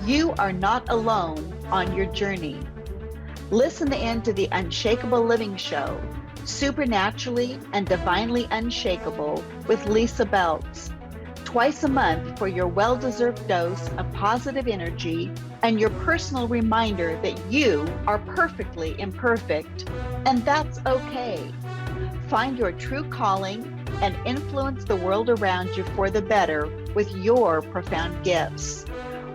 You are not alone on your journey. Listen in to the Unshakeable Living Show, Supernaturally and Divinely Unshakable with Lisa Beltz. Twice a month for your well-deserved dose of positive energy and your personal reminder that you are perfectly imperfect, and that's okay. Find your true calling and influence the world around you for the better with your profound gifts.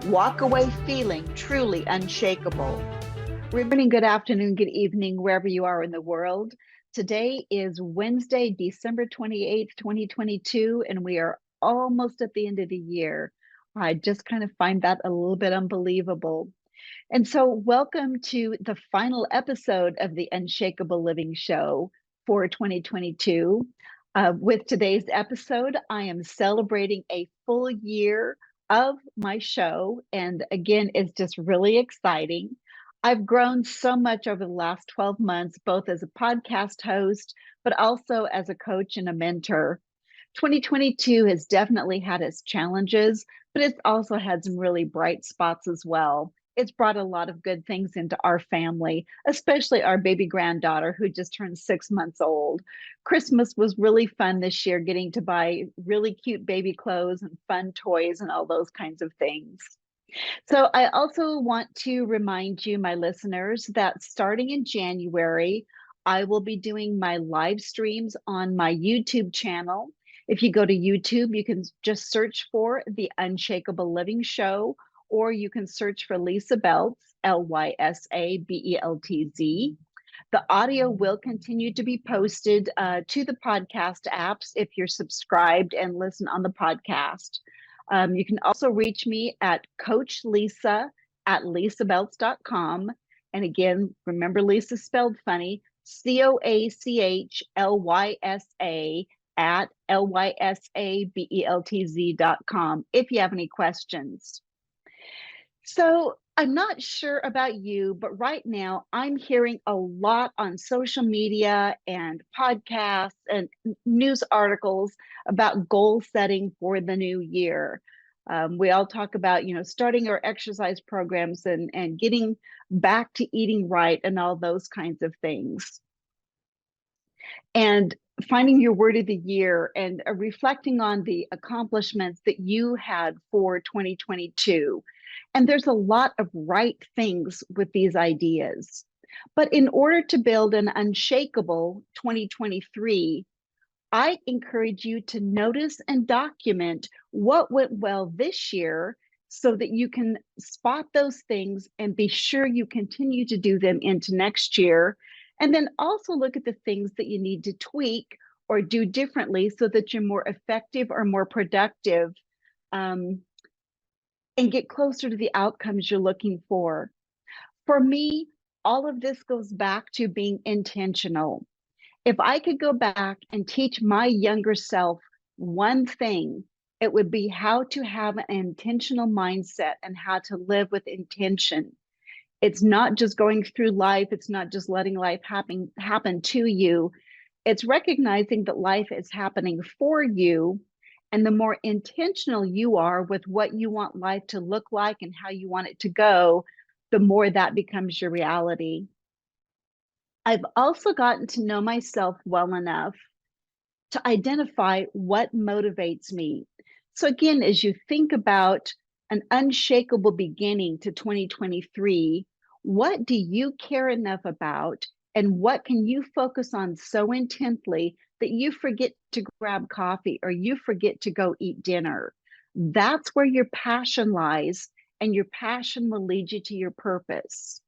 Walk away feeling truly unshakable. Good morning, good afternoon, good evening, wherever you are in the world. Today is Wednesday, December 28th, 2022, and we are almost at the end of the year. I just kind of find that a little bit unbelievable. And so welcome to the final episode of the Unshakable Living Show for 2022. With today's episode, I am celebrating a full year of my show. And again, it's just really exciting. I've grown so much over the last 12 months, both as a podcast host, but also as a coach and a mentor. 2022 has definitely had its challenges, but it's also had some really bright spots as well. It's brought a lot of good things into our family, especially our baby granddaughter who just turned 6 months old. Christmas was really fun this year, getting to buy really cute baby clothes and fun toys and all those kinds of things. So I also want to remind you, my listeners, that starting in January, I will be doing my live streams on my YouTube channel. If you go to YouTube, you can just search for the Unshakable Living Show, or you can search for Lisa Beltz, Lysabeltz. The audio will continue to be posted to the podcast apps if you're subscribed and listen on the podcast. You can also reach me at Coach Lisa at lisabeltz.com. And again, remember Lisa spelled funny, COACHLYSA at LYSABELTZ.com if you have any questions. So I'm not sure about you, but right now I'm hearing a lot on social media and podcasts and news articles about goal setting for the new year. We all talk about, starting our exercise programs and getting back to eating right and all those kinds of things. And finding your word of the year and reflecting on the accomplishments that you had for 2022. And there's a lot of right things with these ideas. But in order to build an unshakable 2023, I encourage you to notice and document what went well this year so that you can spot those things and be sure you continue to do them into next year. And then also look at the things that you need to tweak or do differently so that you're more effective or more productive, and get closer to the outcomes you're looking for. For me, all of this goes back to being intentional. If I could go back and teach my younger self one thing, it would be how to have an intentional mindset and how to live with intention. It's not just going through life. It's not just letting life happen to you. It's recognizing that life is happening for you. And the more intentional you are with what you want life to look like and how you want it to go, the more that becomes your reality. I've also gotten to know myself well enough to identify what motivates me. So again, as you think about an unshakable beginning to 2023, what do you care enough about and what can you focus on so intently that you forget to grab coffee or you forget to go eat dinner? That's where your passion lies, and your passion will lead you to your purpose.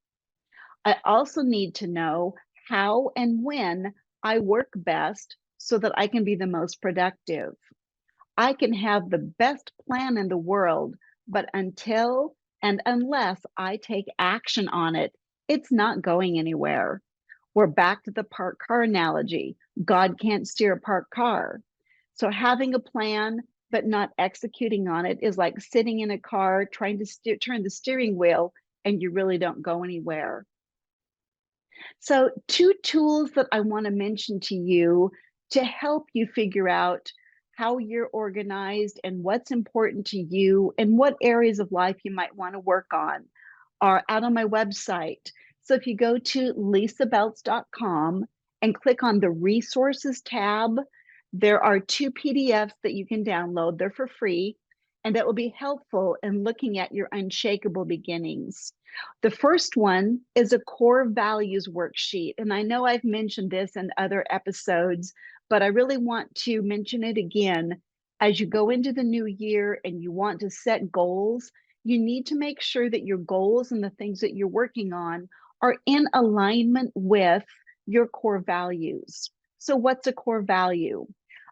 I also need to know how and when I work best so that I can be the most productive. I can have the best plan in the world, but until and unless I take action on it, it's not going anywhere. We're back to the parked car analogy. God can't steer a parked car. So having a plan but not executing on it is like sitting in a car trying to turn the steering wheel and you really don't go anywhere. So, two tools that I want to mention to you to help you figure out how you're organized and what's important to you and what areas of life you might want to work on are out on my website. So, if you go to lisabelts.com and click on the resources tab, there are two PDFs that you can download. They're for free, and that will be helpful in looking at your unshakable beginnings. The first one is a core values worksheet. And I know I've mentioned this in other episodes, but I really want to mention it again. As you go into the new year and you want to set goals, you need to make sure that your goals and the things that you're working on are in alignment with your core values. So, what's a core value?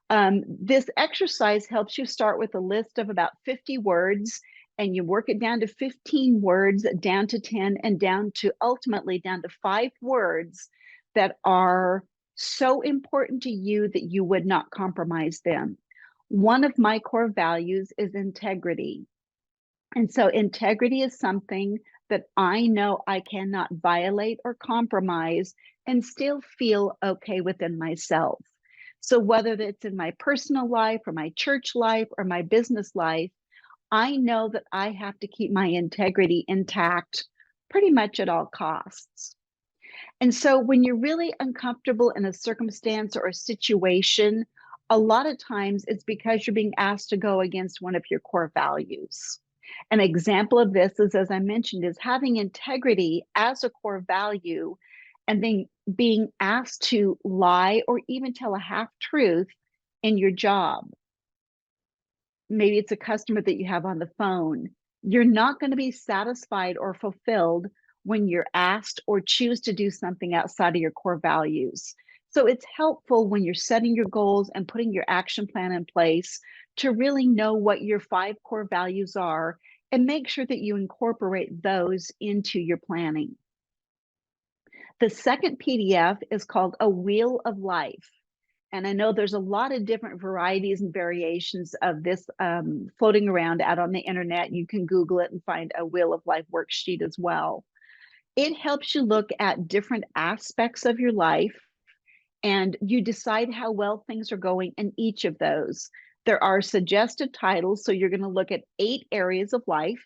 This exercise helps you start with a list of about 50 words, and you work it down to 15 words, down to 10, and down to ultimately down to 5 words that are so important to you that you would not compromise them. One of my core values is integrity. And so integrity is something that I know I cannot violate or compromise and still feel okay within myself. So whether it's in my personal life or my church life or my business life, I know that I have to keep my integrity intact pretty much at all costs. And so when you're really uncomfortable in a circumstance or a situation, a lot of times it's because you're being asked to go against one of your core values. An example of this is, as I mentioned, is having integrity as a core value and then being asked to lie or even tell a half truth in your job. Maybe it's a customer that you have on the phone. You're not going to be satisfied or fulfilled when you're asked or choose to do something outside of your core values. So it's helpful when you're setting your goals and putting your action plan in place to really know what your 5 core values are and make sure that you incorporate those into your planning. The second PDF is called A Wheel of Life. And I know there's a lot of different varieties and variations of this floating around out on the internet. You can Google it and find a Wheel of Life worksheet as well. It helps you look at different aspects of your life and you decide how well things are going in each of those. There are suggested titles, so you're going to look at 8 areas of life,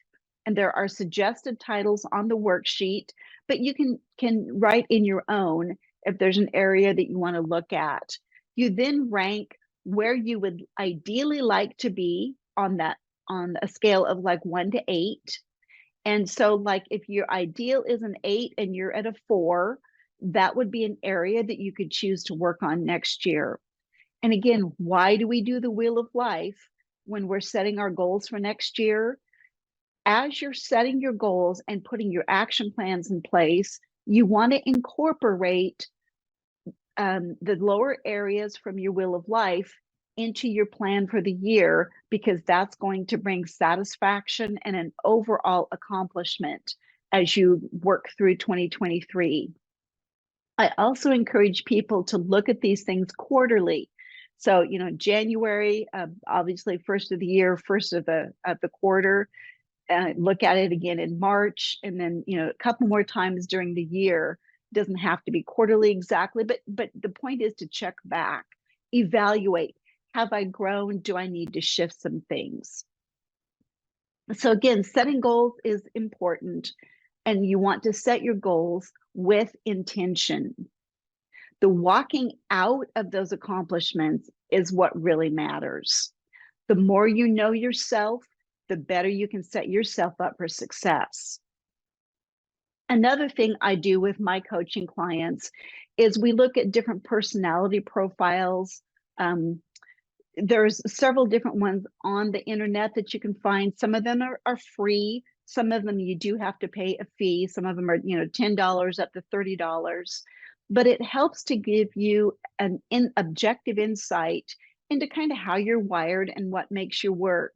and there are suggested titles on the worksheet, but you can write in your own if there's an area that you want to look at. You then rank where you would ideally like to be on a scale of like 1 to 8. And so, like, if your ideal is an 8 and you're at a 4, that would be an area that you could choose to work on next year. And again, why do we do the Wheel of Life when we're setting our goals for next year? As you're setting your goals and putting your action plans in place, you want to incorporate the lower areas from your Wheel of Life into your plan for the year because that's going to bring satisfaction and an overall accomplishment as you work through 2023. I also encourage people to look at these things quarterly. So, January, obviously, first of the year, first of the quarter. Look at it again in March, and then a couple more times during the year. It doesn't have to be quarterly exactly, but the point is to check back, evaluate. Have I grown? Do I need to shift some things? So again, setting goals is important, and you want to set your goals with intention. The walking out of those accomplishments is what really matters. The more you know yourself, the better you can set yourself up for success. Another thing I do with my coaching clients is we look at different personality profiles. There's several different ones on the internet that you can find. Some of them are free. Some of them you do have to pay a fee. Some of them are, $10 up to $30. But it helps to give you an objective insight into kind of how you're wired and what makes you work.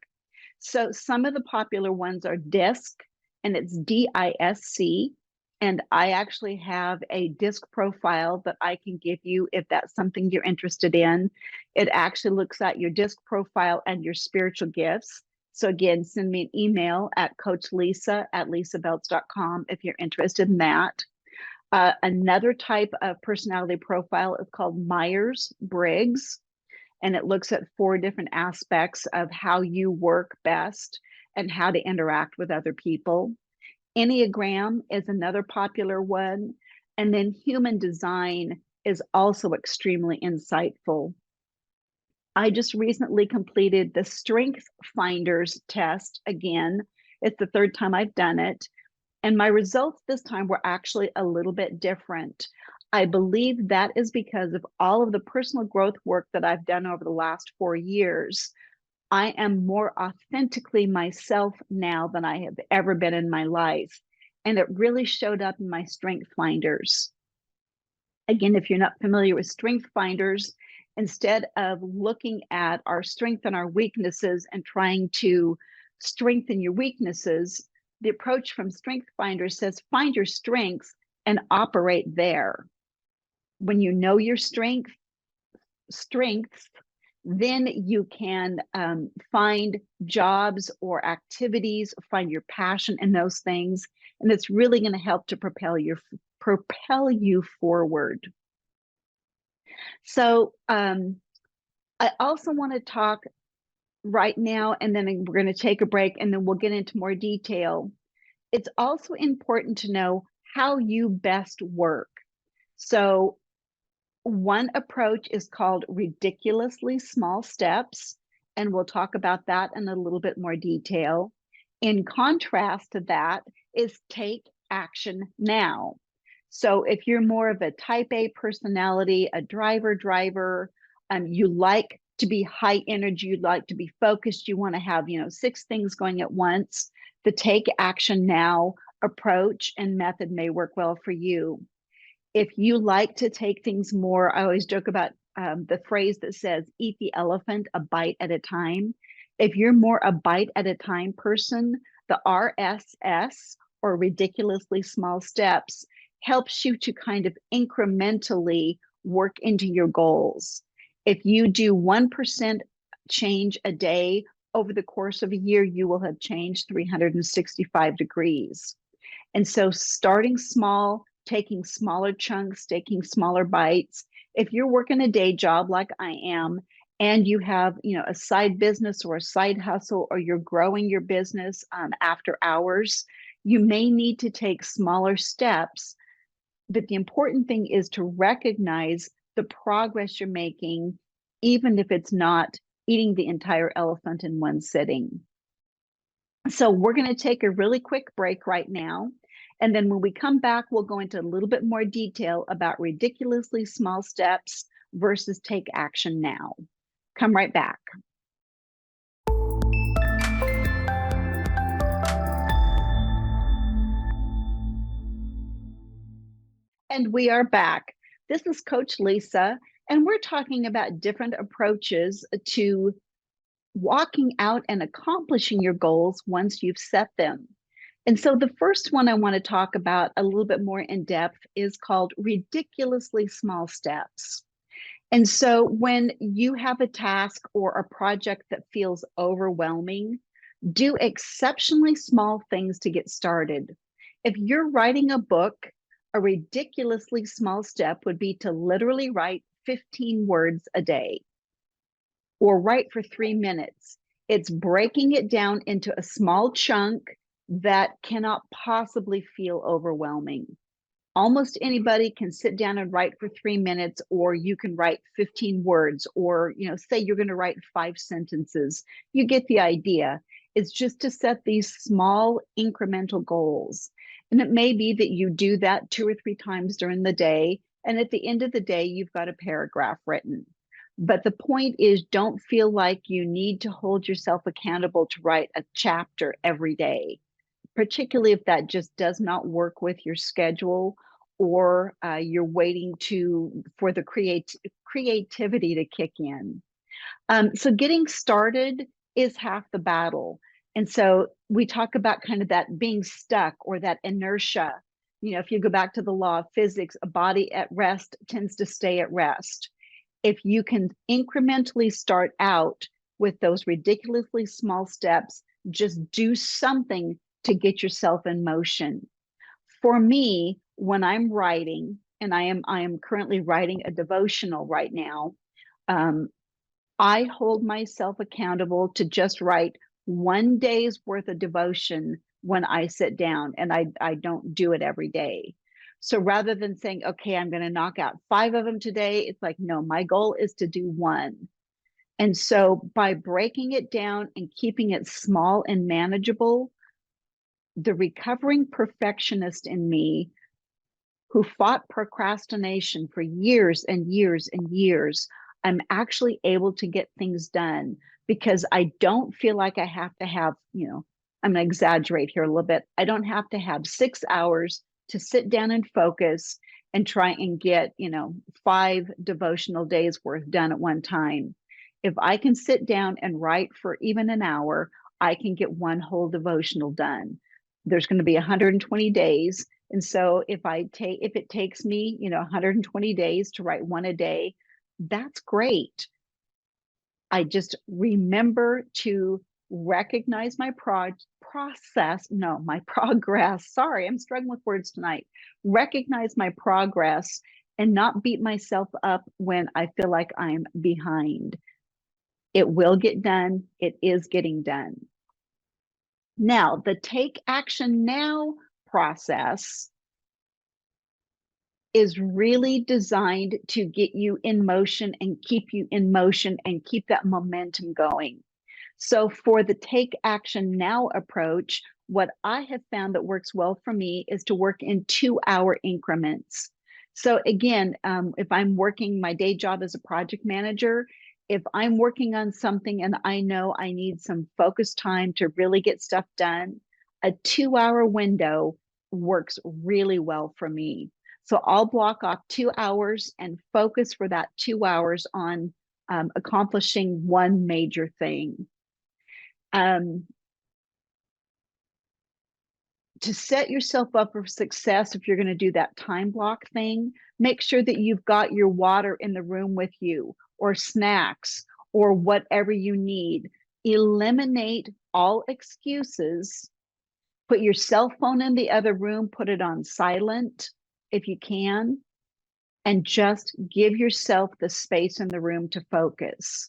So some of the popular ones are DISC, and it's DISC. And I actually have a DISC profile that I can give you if that's something you're interested in. It actually looks at your DISC profile and your spiritual gifts. So again, send me an email at coachlisa@lisabelts.com if you're interested in that. Another type of personality profile is called Myers-Briggs, and it looks at 4 different aspects of how you work best and how to interact with other people. Enneagram is another popular one. And then human design is also extremely insightful. I just recently completed the Strength Finders test again. It's the 3rd time I've done it. And my results this time were actually a little bit different. I believe that is because of all of the personal growth work that I've done over the last 4 years. I am more authentically myself now than I have ever been in my life. And it really showed up in my Strength Finders. Again, if you're not familiar with Strength Finders, instead of looking at our strengths and our weaknesses and trying to strengthen your weaknesses, the approach from Strength Finders says find your strengths and operate there. When you know your strengths, then you can find jobs or activities, find your passion in those things, and it's really going to help to propel you forward. So I also want to talk right now, and then we're going to take a break, and then we'll get into more detail. It's also important to know how you best work. So one approach is called ridiculously small steps, and we'll talk about that in a little bit more detail. In contrast to that is take action now. So if you're more of a type A personality, a driver, you like to be high energy, you'd like to be focused, you want to have, 6 things going at once, the take action now approach and method may work well for you. If you like to take things more, I always joke about the phrase that says, eat the elephant a bite at a time. If you're more a bite at a time person, the RSS, or ridiculously small steps, helps you to kind of incrementally work into your goals. If you do 1% change a day over the course of a year, you will have changed 365 degrees. And so starting small, taking smaller chunks, taking smaller bites. If you're working a day job like I am, and you have, a side business or a side hustle, or you're growing your business after hours, you may need to take smaller steps. But the important thing is to recognize the progress you're making, even if it's not eating the entire elephant in one sitting. So we're going to take a really quick break right now. And then when we come back, we'll go into a little bit more detail about ridiculously small steps versus take action now. Come right back. And we are back. This is Coach Lisa, and we're talking about different approaches to walking out and accomplishing your goals once you've set them. And so the first one I want to talk about a little bit more in depth is called ridiculously small steps. And so when you have a task or a project that feels overwhelming, do exceptionally small things to get started. If you're writing a book, a ridiculously small step would be to literally write 15 words a day or write for 3 minutes. It's breaking it down into a small chunk that cannot possibly feel overwhelming. Almost anybody can sit down and write for 3 minutes, or you can write 15 words, or say you're going to write 5 sentences. You get the idea. It's just to set these small incremental goals. And it may be that you do that 2 or 3 times during the day, and at the end of the day, you've got a paragraph written. But the point is, don't feel like you need to hold yourself accountable to write a chapter every day, particularly if that just does not work with your schedule, or you're waiting for the creativity to kick in. So getting started is half the battle. And so we talk about kind of that being stuck or that inertia. If you go back to the law of physics, a body at rest tends to stay at rest. If you can incrementally start out with those ridiculously small steps, just do something to get yourself in motion. For me, when I'm writing, and I am currently writing a devotional right now, um, I hold myself accountable to just write 1 day's worth of devotion when I sit down, and I don't do it every day. So rather than saying, okay, I'm going to knock out 5 of them today, it's like, no, my goal is to do one. And so by breaking it down and keeping it small and manageable, the recovering perfectionist in me who fought procrastination for years and years and years, I'm actually able to get things done because I don't feel like I have to have, I'm going to exaggerate here a little bit. I don't have to have 6 hours to sit down and focus and try and get, 5 devotional days worth done at one time. If I can sit down and write for even an hour, I can get one whole devotional done. There's going to be 120 days. And so if it takes me, 120 days to write one a day, that's great. I just remember to recognize my progress. Sorry, I'm struggling with words tonight. Recognize my progress and not beat myself up when I feel like I'm behind. It will get done. It is getting done. Now, the take action now process is really designed to get you in motion and keep you in motion and keep that momentum going. So for the take action now approach, what I have found that works well for me is to work in 2-hour increments. So again, if I'm working my day job as a project manager, if I'm working on something and I know I need some focused time to really get stuff done, a 2-hour window works really well for me. So I'll block off 2 hours and focus for that 2 hours on accomplishing one major thing. To set yourself up for success, if you're going to do that time block thing, make sure that you've got your water in the room with you, or snacks, or whatever you need. Eliminate all excuses. Put your cell phone in the other room, put it on silent if you can, and just give yourself the space in the room to focus.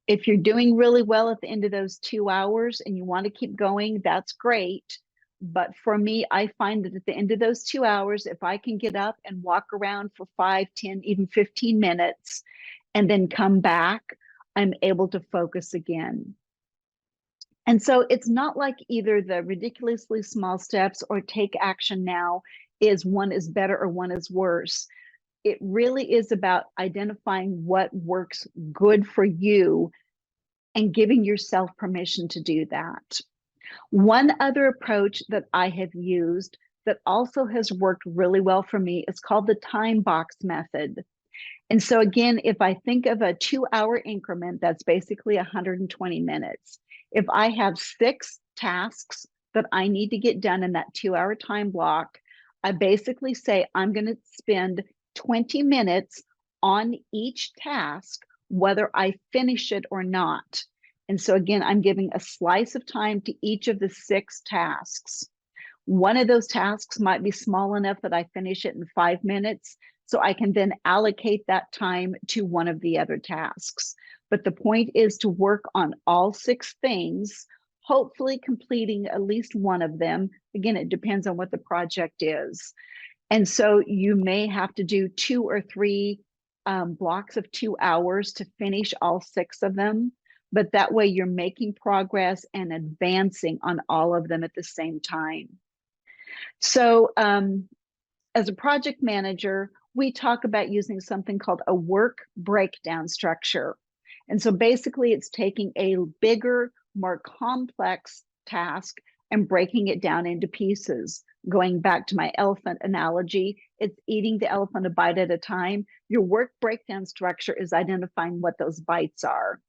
If you're doing really well at the end of those 2 hours and you want to keep going, that's great. But for me, I find that at the end of those 2 hours, if I can get up and walk around for 5, 10, even 15 minutes, and then come back, I'm able to focus again. And so it's not like either the ridiculously small steps or take action now is one is better or one is worse. It really is about identifying what works good for you and giving yourself permission to do that. One other approach that I have used that also has worked really well for me is called the time box method. And so again, if I think of a 2-hour increment, that's basically 120 minutes. If I have 6 tasks that I need to get done in that 2-hour time block, I basically say I'm going to spend 20 minutes on each task, whether I finish it or not. And so again, I'm giving a slice of time to each of the 6 tasks. One of those tasks might be small enough that I finish it in 5 minutes, so I can then allocate that time to one of the other tasks. But the point is to work on all 6 things, hopefully completing at least one of them. Again, it depends on what the project is. And so you may have to do 2 or 3 blocks of 2 hours to finish all 6 of them. But that way you're making progress and advancing on all of them at the same time. So as a project manager, we talk about using something called a work breakdown structure. And so basically it's taking a bigger, more complex task and breaking it down into pieces. Going back to my elephant analogy, it's eating the elephant a bite at a time. Your work breakdown structure is identifying what those bites are.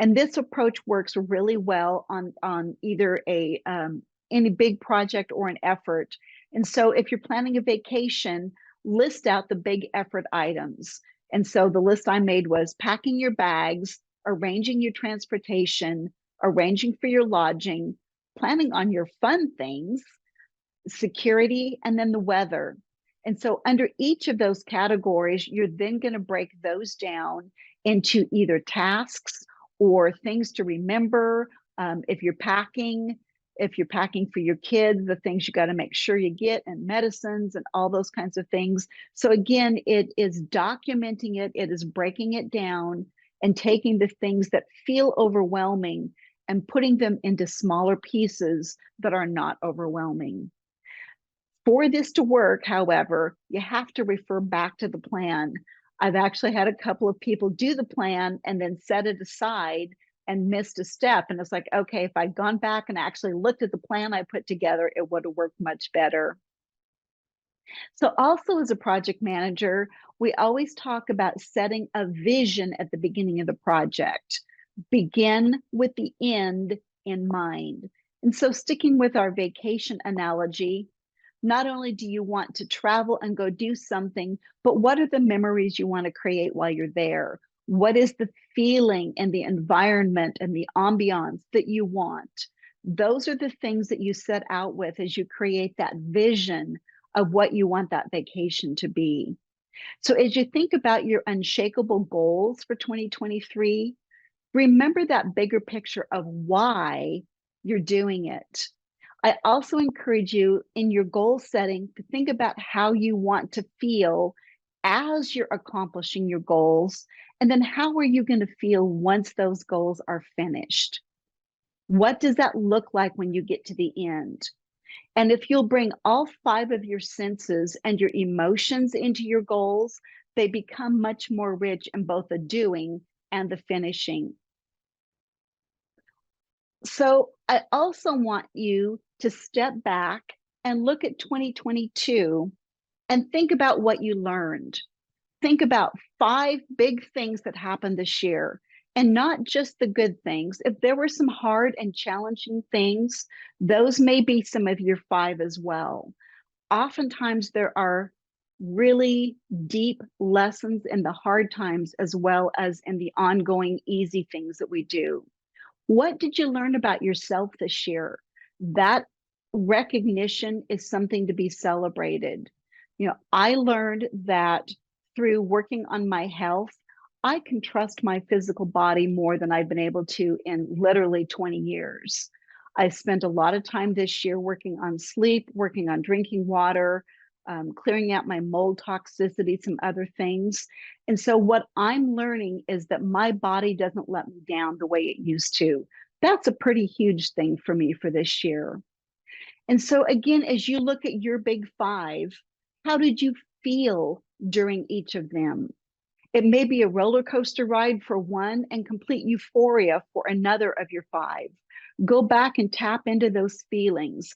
And this approach works really well on either any big project or an effort. And so if you're planning a vacation, list out the big effort items. And so the list I made was packing your bags, arranging your transportation, arranging for your lodging, planning on your fun things, security, and then the weather. And so under each of those categories, you're then going to break those down into either tasks or things to remember. If you're packing, if you're packing for your kids, the things you got to make sure you get, and medicines and all those kinds of things. So again, it is documenting it, it is breaking it down and taking the things that feel overwhelming and putting them into smaller pieces that are not overwhelming. For this to work, however, you have to refer back to the plan. I've actually had a couple of people do the plan and then set it aside and missed a step. And it's like, okay, if I'd gone back and actually looked at the plan I put together, it would have worked much better. So, also as a project manager, we always talk about setting a vision at the beginning of the project. Begin with the end in mind. And so, sticking with our vacation analogy, not only do you want to travel and go do something, but what are the memories you want to create while you're there? What is the feeling and the environment and the ambiance that you want? Those are the things that you set out with as you create that vision of what you want that vacation to be. So, as you think about your unshakable goals for 2023, remember that bigger picture of why you're doing it. I also encourage you in your goal setting to think about how you want to feel as you're accomplishing your goals. And then how are you going to feel once those goals are finished? What does that look like when you get to the end? And if you'll bring all 5 of your senses and your emotions into your goals, they become much more rich in both the doing and the finishing. So I also want you to step back and look at 2022 and think about what you learned. Think about 5 big things that happened this year, and not just the good things. If there were some hard and challenging things, those may be some of your 5 as well. Oftentimes, there are really deep lessons in the hard times as well as in the ongoing easy things that we do. What did you learn about yourself this year? That recognition is something to be celebrated. You know, I learned that through working on my health, I can trust my physical body more than I've been able to in literally 20 years. I spent a lot of time this year working on sleep, working on drinking water, clearing out my mold toxicity, some other things. And so, what I'm learning is that my body doesn't let me down the way it used to. That's a pretty huge thing for me for this year. And so, again, as you look at your big 5, how did you feel during each of them? It may be a roller coaster ride for one and complete euphoria for another of your 5. Go back and tap into those feelings,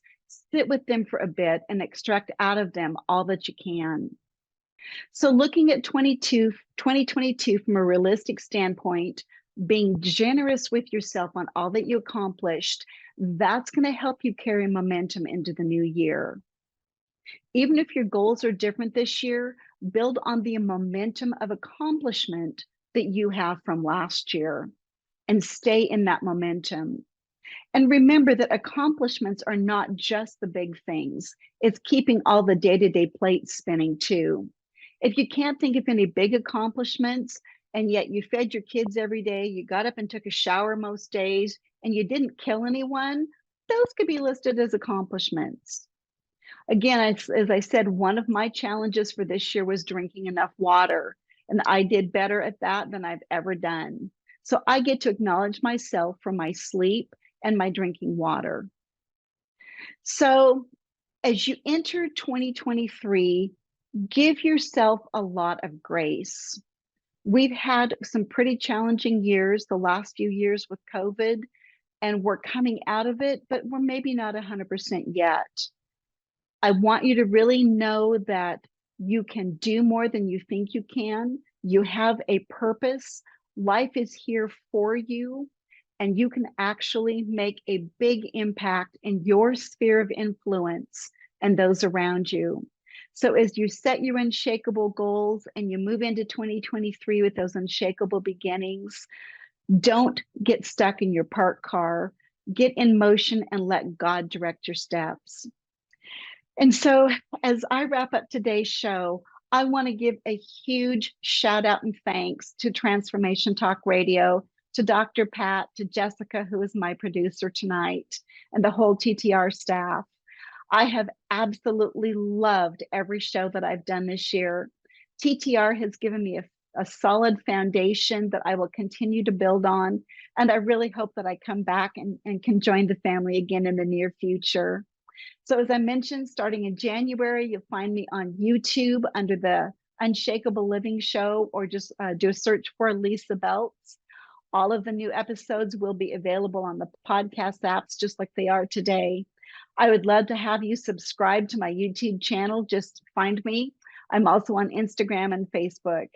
sit with them for a bit, and extract out of them all that you can. So, looking at 2022 from a realistic standpoint, being generous with yourself on all that you accomplished, that's going to help you carry momentum into the new year. Even if your goals are different this year, build on the momentum of accomplishment that you have from last year and stay in that momentum. And remember that accomplishments are not just the big things, it's keeping all the day to day plates spinning too. If you can't think of any big accomplishments, and yet you fed your kids every day, you got up and took a shower most days, and you didn't kill anyone, those could be listed as accomplishments. Again, as I said, one of my challenges for this year was drinking enough water, and I did better at that than I've ever done. So I get to acknowledge myself for my sleep and my drinking water. So as you enter 2023, give yourself a lot of grace. We've had some pretty challenging years the last few years with COVID, and we're coming out of it, but we're maybe not 100% yet. I want you to really know that you can do more than you think you can. You have a purpose. Life is here for you, and you can actually make a big impact in your sphere of influence and those around you. So, as you set your unshakable goals and you move into 2023 with those unshakable beginnings, don't get stuck in your parked car. Get in motion and let God direct your steps. And so, as I wrap up today's show, I want to give a huge shout out and thanks to Transformation Talk Radio, to Dr. Pat, to Jessica, who is my producer tonight, and the whole TTR staff. I have absolutely loved every show that I've done this year. TTR has given me a solid foundation that I will continue to build on. And I really hope that I come back and can join the family again in the near future. So as I mentioned, starting in January, you'll find me on YouTube under the Unshakeable Living Show, or just do a search for Lisa Beltz. All of the new episodes will be available on the podcast apps, just like they are today. I would love to have you subscribe to my YouTube channel. Just find me. I'm also on Instagram and Facebook.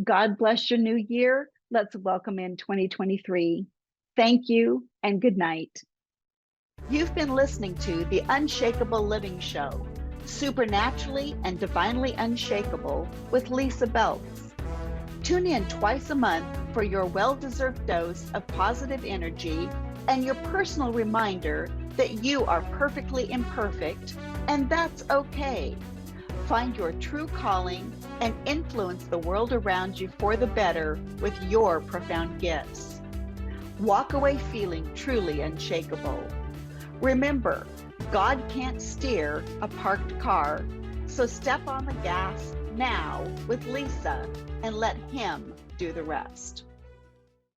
God bless your new year. Let's welcome in 2023. Thank you and good night. You've been listening to the Unshakable Living Show, Supernaturally and Divinely Unshakable with Lisa Beltz. Tune in twice a month for your well-deserved dose of positive energy and your personal reminder that you are perfectly imperfect, and that's okay. Find your true calling and influence the world around you for the better with your profound gifts. Walk away feeling truly unshakable. Remember, God can't steer a parked car, so step on the gas now with Lisa and let Him do the rest.